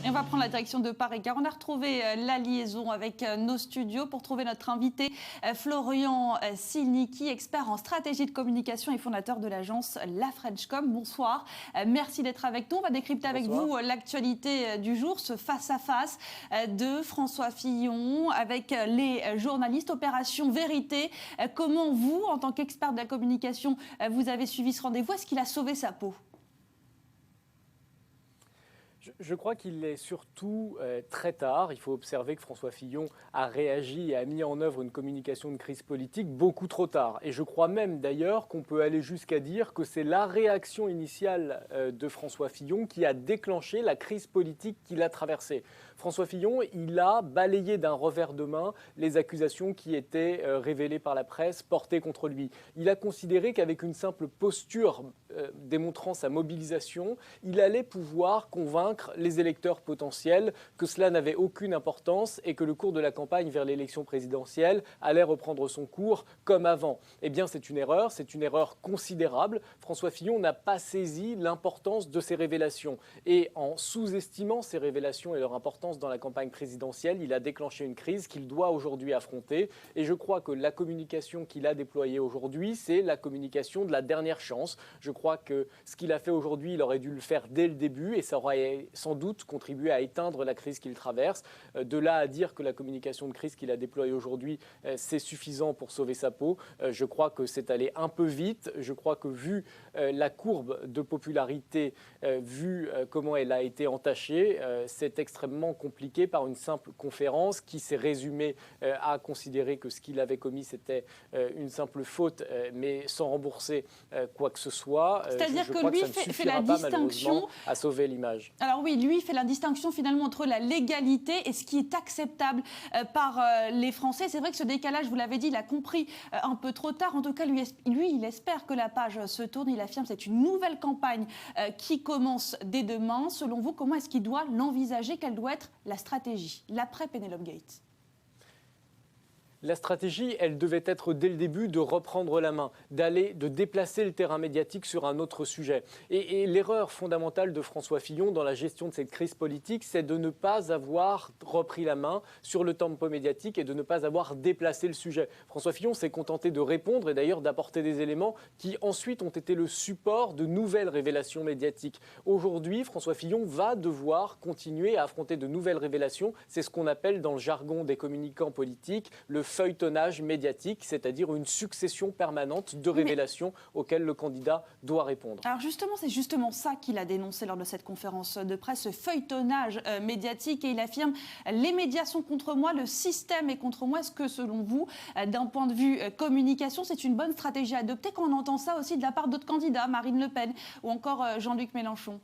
Et on va prendre la direction de Paris car on a retrouvé la liaison avec nos studios pour trouver notre invité Florian Silnicki, expert en stratégie de communication et fondateur de l'agence La Frenchcom. Bonsoir, merci d'être avec nous. On va décrypter avec vous l'actualité du jour, ce face-à-face de François Fillon avec les journalistes. Opération Vérité, comment vous, en tant qu'expert de la communication, vous avez suivi ce rendez-vous? Est-ce qu'il a sauvé sa peau? Je crois qu'il est surtout très tard. Il faut observer que François Fillon a réagi et a mis en œuvre une communication de crise politique beaucoup trop tard. Et je crois même d'ailleurs qu'on peut aller jusqu'à dire que c'est la réaction initiale de François Fillon qui a déclenché la crise politique qu'il a traversée. François Fillon, il a balayé d'un revers de main les accusations qui étaient révélées par la presse, portées contre lui. Il a considéré qu'avec une simple posture démontrant sa mobilisation, il allait pouvoir convaincre les électeurs potentiels que cela n'avait aucune importance et que le cours de la campagne vers l'élection présidentielle allait reprendre son cours comme avant. Eh bien, c'est une erreur considérable. François Fillon n'a pas saisi l'importance de ces révélations. Et en sous-estimant ces révélations et leur importance dans la campagne présidentielle, il a déclenché une crise qu'il doit aujourd'hui affronter. Et je crois que la communication qu'il a déployée aujourd'hui, c'est la communication de la dernière chance. Je crois que ce qu'il a fait aujourd'hui, il aurait dû le faire dès le début et ça aurait sans doute contribué à éteindre la crise qu'il traverse. De là à dire que la communication de crise qu'il a déployée aujourd'hui, c'est suffisant pour sauver sa peau, je crois que c'est allé un peu vite. Je crois que vu la courbe de popularité, vu comment elle a été entachée, c'est extrêmement compliqué par une simple conférence qui s'est résumée à considérer que ce qu'il avait commis, c'était une simple faute, mais sans rembourser quoi que ce soit. C'est-à-dire que lui fait la distinction à sauver l'image. Alors oui, lui fait la distinction finalement entre la légalité et ce qui est acceptable par les Français. C'est vrai que ce décalage, vous l'avez dit, il a compris un peu trop tard. En tout cas, lui, il espère que la page se tourne. Il affirme que c'est une nouvelle campagne qui commence dès demain. Selon vous, comment est-ce qu'il doit l'envisager? Quelle doit être la stratégie, l'après Penelope Gate? La stratégie, elle devait être dès le début de reprendre la main, de déplacer le terrain médiatique sur un autre sujet. Et l'erreur fondamentale de François Fillon dans la gestion de cette crise politique, c'est de ne pas avoir repris la main sur le tempo médiatique et de ne pas avoir déplacé le sujet. François Fillon s'est contenté de répondre et d'ailleurs d'apporter des éléments qui ensuite ont été le support de nouvelles révélations médiatiques. Aujourd'hui, François Fillon va devoir continuer à affronter de nouvelles révélations. C'est ce qu'on appelle dans le jargon des communicants politiques le feuilletonnage médiatique, c'est-à-dire une succession permanente de révélations auxquelles le candidat doit répondre. Alors justement, c'est justement ça qu'il a dénoncé lors de cette conférence de presse, ce feuilletonnage médiatique, et il affirme « les médias sont contre moi, le système est contre moi ». Est-ce que selon vous, d'un point de vue communication, c'est une bonne stratégie à adopter quand on entend ça aussi de la part d'autres candidats, Marine Le Pen ou encore Jean-Luc Mélenchon?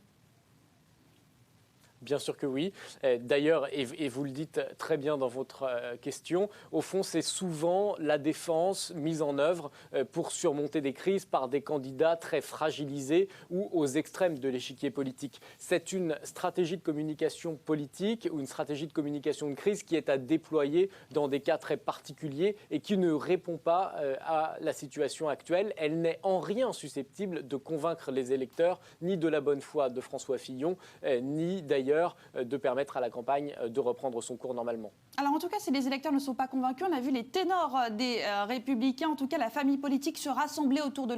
Bien sûr que oui. D'ailleurs, et vous le dites très bien dans votre question, au fond, c'est souvent la défense mise en œuvre pour surmonter des crises par des candidats très fragilisés ou aux extrêmes de l'échiquier politique. C'est une stratégie de communication politique ou une stratégie de communication de crise qui est à déployer dans des cas très particuliers et qui ne répond pas à la situation actuelle. Elle n'est en rien susceptible de convaincre les électeurs, ni de la bonne foi de François Fillon, ni d'ailleurs de permettre à la campagne de reprendre son cours normalement. Alors en tout cas, si les électeurs ne sont pas convaincus, on a vu les ténors des Républicains, en tout cas la famille politique, se rassembler autour de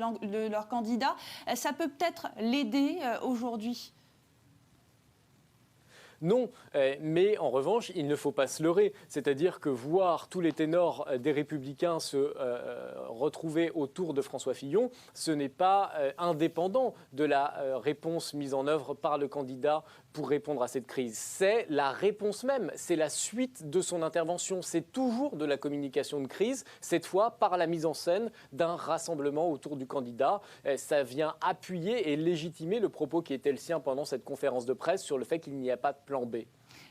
leur candidat. Ça peut peut-être l'aider aujourd'hui? Non, mais en revanche, il ne faut pas se leurrer. C'est-à-dire que voir tous les ténors des Républicains se retrouver autour de François Fillon, ce n'est pas indépendant de la réponse mise en œuvre par le candidat pour répondre à cette crise. C'est la réponse même, c'est la suite de son intervention. C'est toujours de la communication de crise, cette fois par la mise en scène d'un rassemblement autour du candidat. Ça vient appuyer et légitimer le propos qui était le sien pendant cette conférence de presse sur le fait qu'il n'y a pas de plan B.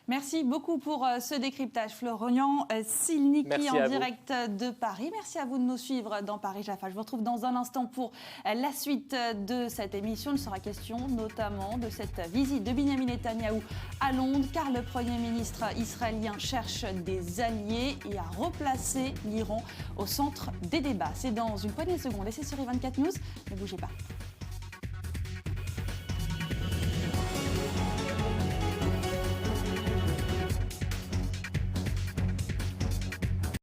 Merci beaucoup pour ce décryptage, Florian Silnicki en direct de Paris. Merci à vous de nous suivre dans Paris Jaffa. Je vous retrouve dans un instant pour la suite de cette émission. Il sera question notamment de cette visite de Benyamin Netanyahou à Londres, car le Premier ministre israélien cherche des alliés et a replacé l'Iran au centre des débats. C'est dans une poignée de secondes. Et c'est sur i24 News. Ne bougez pas.